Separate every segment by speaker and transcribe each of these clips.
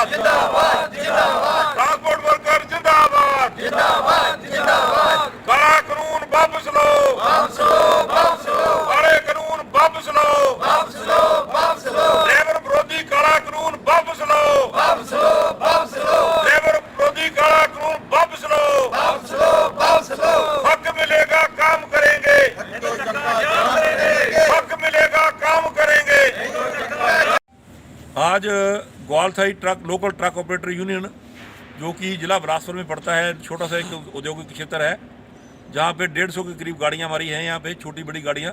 Speaker 1: जिंदाबाद जिंदाबाद जिंदाबाद। ट्रांसपोर्ट वर्कर जिंदाबाद जिंदाबाद जिंदाबाद। काला कानून वापस लो वापस लो वापस लो। काले कानून वापस लो वापस लो वापस लो। लेबर विरोधी काला कानून वापस लो वापस लो वापस लो। लेबर विरोधी काला कानून वापस लो वापस लो वापस लो। हक मिलेगा काम करेंगे, हक मिलेगा काम करेंगे। आज Gwalthai truck local truck operator union जो कि जिला बिलासपुर में पड़ता है, छोटा सा एक औद्योगिक क्षेत्र है जहाँ पे 150 के करीब गाड़ियाँ हमारी हैं यहाँ पे, छोटी बड़ी गाड़ियाँ।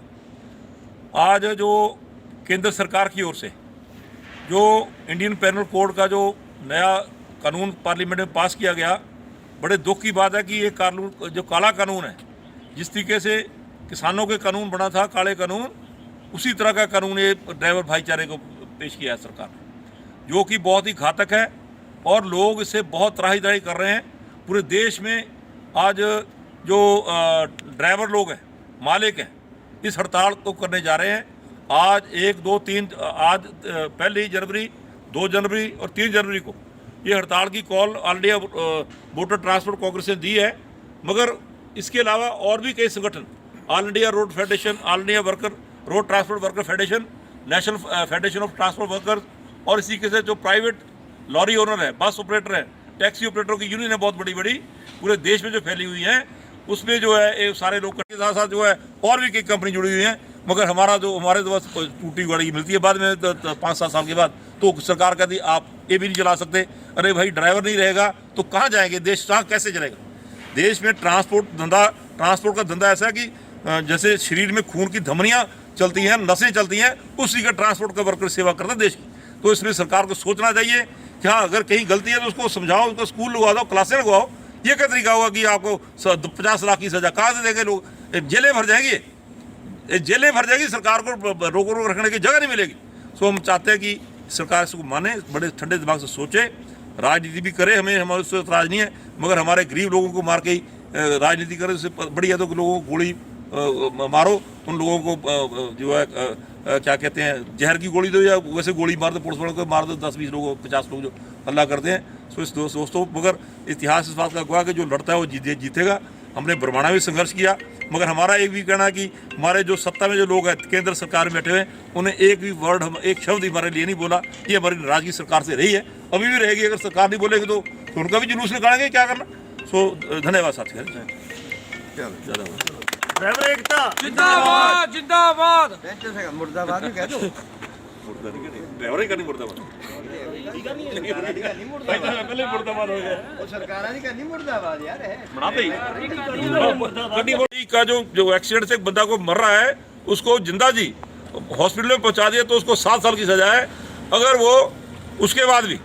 Speaker 1: आज जो केंद्र सरकार की ओर से जो इंडियन पैनल कोड का जो नया कानून पार्लियामेंट में पास किया गया, बड़े दुख की बात है कि ये कानून जो काला कानून है, जिस तरीके से किसानों के कानून बना था काले कानून, उसी तरह का कानून ये ड्राइवर भाईचारे को पेश किया है सरकार ने, जो कि बहुत ही घातक है और लोग इससे बहुत त्राही कर रहे हैं। पूरे देश में आज जो ड्राइवर लोग हैं, मालिक हैं, इस हड़ताल को करने जा रहे हैं। आज 1, 2, 3 आज 1 जनवरी, 2 जनवरी और 3 जनवरी को ये हड़ताल की call all India motor transport Congress ने दी है। मगर इसके अलावा और भी कई संगठन, all India road federation, all India road transport worker federation, national federation of transport workers और इसी के से जो प्राइवेट लॉरी ओनर है, बस ऑपरेटर है, टैक्सी ऑपरेटरों की यूनियन है बहुत बड़ी बड़ी पूरे देश में जो फैली हुई हैं, उसमें जो है ये सारे लोग के साथ साथ जो है और भी कई कंपनी जुड़ी हुई हैं। मगर हमारे तो बस टूटी गाड़ी मिलती है बाद में 5-7 साल के बाद, तो सरकार कहती आप ये भी नहीं चला सकते। अरे भाई, ड्राइवर नहीं रहेगा तो कहाँ जाएंगे, देश कैसे चलेगा। देश में ट्रांसपोर्ट का धंधा ऐसा है कि जैसे शरीर में खून की धमनियाँ चलती हैं, नसें चलती हैं, उसी का ट्रांसपोर्ट का वर्कर सेवा करता है देश की। तो इसमें सरकार को सोचना चाहिए कि हाँ, अगर कहीं गलती है तो उसको समझाओ, उसको स्कूल लगवा दो, क्लासें लगवाओ। ये क्या तरीका होगा कि आपको 50 लाख की सजा कहाँ से देंगे लोग, जेलें भर जाएंगी, जेलें भर जाएगी, सरकार को रोक रखने की जगह नहीं मिलेगी। सो हम चाहते हैं कि सरकार इसको माने, बड़े ठंडे दिमाग से सोचे, राजनीति भी करे, हमारे उससे एतराज़ नहीं है, मगर हमारे गरीब लोगों को मार के ही राजनीति करे, उससे बढ़िया तो लोगों को गोली मारो, उन लोगों को जो है क्या कहते हैं, जहर की गोली दो या वैसे गोली मार दो, पुलिस वालों को मार दो, 10-20 लोग 50 लोग जो हल्ला करते हैं। सो इस दोस्तों, मगर इतिहास इस बात का गवाह कि जो लड़ता है वो जीतेगा। हमने बरमाना भी संघर्ष किया, मगर हमारा एक भी कहना है कि हमारे जो सत्ता में जो लोग हैं, केंद्र सरकार में बैठे हुए, उन्हें एक भी वर्ड, एक शब्द हमारे लिए नहीं बोला। ये हमारी नाराजगी सरकार से रही है, अभी भी रहेगी। अगर सरकार नहीं बोलेगी तो उनका भी जुलूस निकालेंगे, क्या करना। सो धन्यवाद साथी।
Speaker 2: ड्राइवर एकता
Speaker 3: जिंदाबाद जिंदाबाद।
Speaker 4: मुर्दाबाद भी कह दो।
Speaker 1: ड्राइवर ही करनी मुर्दाबाद, पहले मुर्दाबाद हो गया।
Speaker 4: वो सरकार नहीं करनी मुर्दाबाद यार है।
Speaker 1: गड्डी का जो एक्सीडेंट से एक बंदा को मर रहा है, उसको जिंदा जी हॉस्पिटल में पहुंचा दिया तो उसको 7 साल की सजा है। अगर वो उसके बाद भी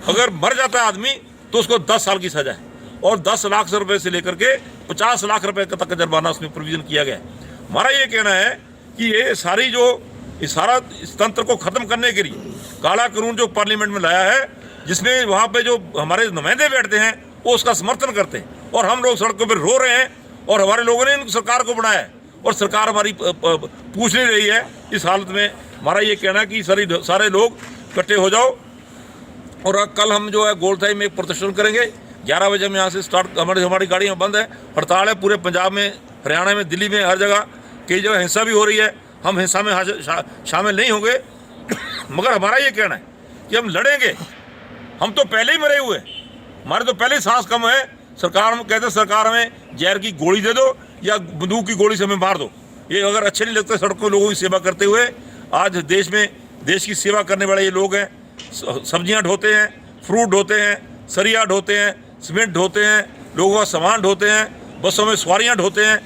Speaker 1: अगर मर जाता है आदमी तो उसको 10 साल की सजा है और 10 लाख रुपए से लेकर के 50 लाख रुपए तक का जुर्माना उसमें प्रोविजन किया गया है। हमारा ये कहना है कि ये सारा इस तंत्र को खत्म करने के लिए काला कानून जो पार्लियामेंट में लाया है, जिसमें वहाँ पे जो हमारे नुमाइंदे बैठते हैं वो उसका समर्थन करते हैं और हम लोग सड़कों पर रो रहे हैं और हमारे लोगों ने इन सरकार को बनाया है और सरकार हमारी पूछ नहीं रही है। इस हालत में हमारा ये कहना है कि सारे लोग इकट्ठे हो जाओ और कल हम जो है गोलथाई में एक प्रदर्शन करेंगे। 11 बजे हम यहाँ से स्टार्ट, हमारी गाड़ियाँ बंद है, हड़ताल है पूरे पंजाब में, हरियाणा में, दिल्ली में, हर जगह कई जगह हिंसा भी हो रही है। हम हिंसा में शामिल नहीं होंगे, मगर हमारा ये कहना है कि हम लड़ेंगे। हम तो पहले ही मरे हुए, हमारे तो पहले ही सांस कम है। सरकार कहते हैं सरकार हमें जहर की गोली दे दो या बंदूक की गोली से हमें मार दो। ये अगर अच्छे नहीं लगते सड़कों लोगों की सेवा करते हुए, आज देश की सेवा करने वाले ये लोग हैं। सब्जियां ढोते हैं, फ्रूट ढोते हैं, सरिया ढोते हैं, सीमेंट ढोते हैं, लोगों का सामान ढोते हैं, बसों में सवारियां ढोते हैं,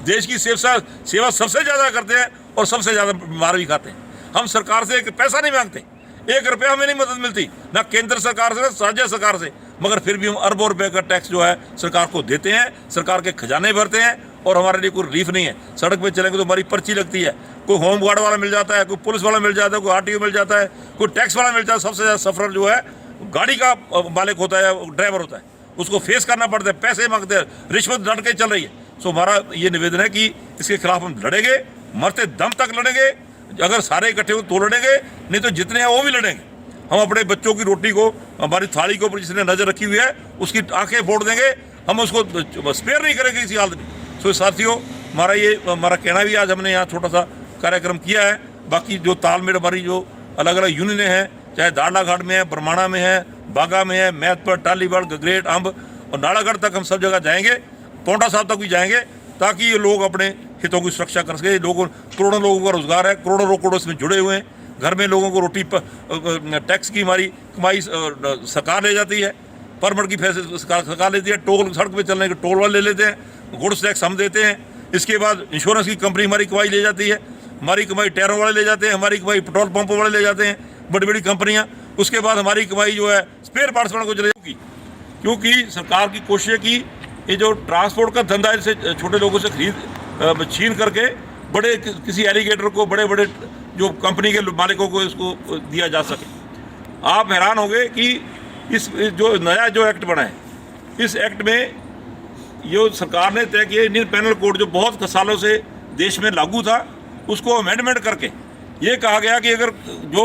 Speaker 1: देश की सेवा सबसे ज़्यादा करते हैं और सबसे ज़्यादा मार भी खाते हैं। हम सरकार से एक पैसा नहीं मांगते, 1 रुपया हमें नहीं मदद मिलती, ना केंद्र सरकार से ना राज्य सरकार से, मगर फिर भी हम अरबों रुपए का टैक्स जो है सरकार को देते हैं, सरकार के खजाने भरते हैं और हमारे लिए कोई रिलीफ नहीं है। सड़क पे चलेंगे तो हमारी पर्ची लगती है, कोई होम गार्ड वाला मिल जाता है, कोई पुलिस वाला मिल जाता है, कोई RTO मिल जाता है, कोई टैक्स वाला मिल जाता है। सबसे ज़्यादा सफर जो है गाड़ी का मालिक होता है, ड्राइवर होता है, उसको फेस करना पड़ता है, पैसे मांगते हैं, रिश्वत डट के चल रही है। सो हमारा ये निवेदन है कि इसके खिलाफ हम लड़ेंगे, मरते दम तक लड़ेंगे। अगर सारे इकट्ठे हो तो लड़ेंगे, नहीं तो जितने हैं वो भी लड़ेंगे। हम अपने बच्चों की रोटी को, हमारी थाली के ऊपर जिसने नज़र रखी हुई है उसकी आंखें फोड़ देंगे, हम उसको स्पेयर नहीं करेंगे किसी हालत में। सो साथियों, हमारा कहना भी आज हमने यहाँ छोटा सा कार्यक्रम किया है। बाकी जो तालमेल हमारी जो अलग अलग यूनियनें हैं, चाहे दाड़ला घाट में है, बरमाणा में है, बागा में है, मैथपुर, टालीवाड़, गगरेट, अम्ब और नालागढ़ तक हम सब जगह जाएंगे, पौंटा साहब तक भी जाएंगे, ताकि ये लोग अपने हितों की सुरक्षा कर सके। लोगों करोड़ों लोगों का रोजगार है, करोड़ों करोड़ों इसमें जुड़े हुए हैं। घर में लोगों को रोटी टैक्स की हमारी कमाई सरकार ले जाती है, परमिट की फैसले सरकार लेती है, टोल सड़क पे चलने के टोल वाले ले लेते हैं, गुड्स टैक्स हम देते हैं। इसके बाद इंश्योरेंस की कंपनी हमारी कमाई ले जाती है, हमारी कमाई टायरों वाले ले जाते हैं, हमारी कमाई पेट्रोल पंपों वाले ले जाते हैं, बड़ी बड़ी कंपनियां। उसके बाद हमारी कमाई जो है स्पेयर पार्ट्स वालों को चले जाएगी, क्योंकि सरकार की कोशिश है कि ये जो ट्रांसपोर्ट का धंधा है, इसे छोटे लोगों से खरीद छीन करके बड़े किसी एलिगेटर को, बड़े बड़े जो कंपनी के मालिकों को इसको दिया जा सके। आप हैरान होंगे कि इस जो नया जो एक्ट बना है, इस एक्ट में ये सरकार ने तय किया, इंडियन पैनल कोड जो बहुत सालों से देश में लागू था, उसको अमेंडमेंट करके ये कहा गया कि अगर जो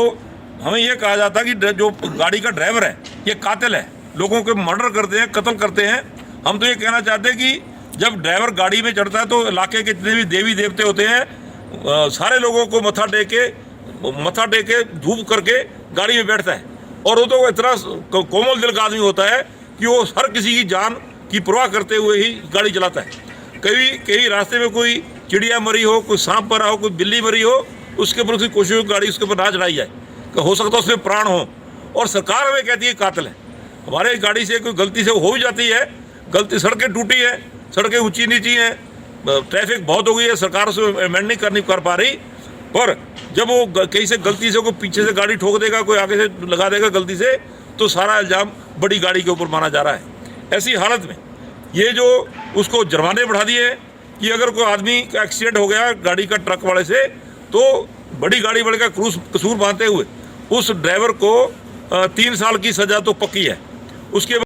Speaker 1: हमें ये कहा जाता कि जो गाड़ी का ड्राइवर है ये कातिल है, लोगों के मर्डर करते हैं, कत्ल करते हैं। हम तो ये कहना चाहते हैं कि जब ड्राइवर गाड़ी में चढ़ता है तो इलाके के जितने भी देवी देवते होते हैं, सारे लोगों को मत्था टेक के धूप करके गाड़ी में बैठता है। और वो तो इतना कोमल दिल का आदमी होता है कि वो हर किसी की जान की परवाह करते हुए ही गाड़ी चलाता है। कहीं रास्ते में कोई चिड़िया मरी हो, कोई सांप मरा हो, कोई बिल्ली मरी हो, उसके ऊपर उसकी कोशिश हो गाड़ी उसके ऊपर ना चढ़ाई जाए, हो सकता है उसमें प्राण हो। और सरकार हमें कहती है कातिल है। हमारे गाड़ी से कोई गलती से हो भी जाती है, गलती, सड़कें टूटी हैं, सड़कें ऊंची नीची हैं, ट्रैफिक बहुत हो गई है, सरकार उसे अमेंड नहीं कर पा रही। पर जब वो कहीं से गलती से कोई पीछे से गाड़ी ठोक देगा, कोई आगे से लगा देगा गलती से, तो सारा इल्ज़ाम बड़ी गाड़ी के ऊपर माना जा रहा है। ऐसी हालत में ये जो उसको जुर्माने बढ़ा दिए हैं कि अगर कोई आदमी का एक्सीडेंट हो गया गाड़ी का ट्रक वाले से, तो बड़ी गाड़ी वाले का कसूर मानते हुए उस ड्राइवर को 3 साल की सज़ा तो पक्की है। उसके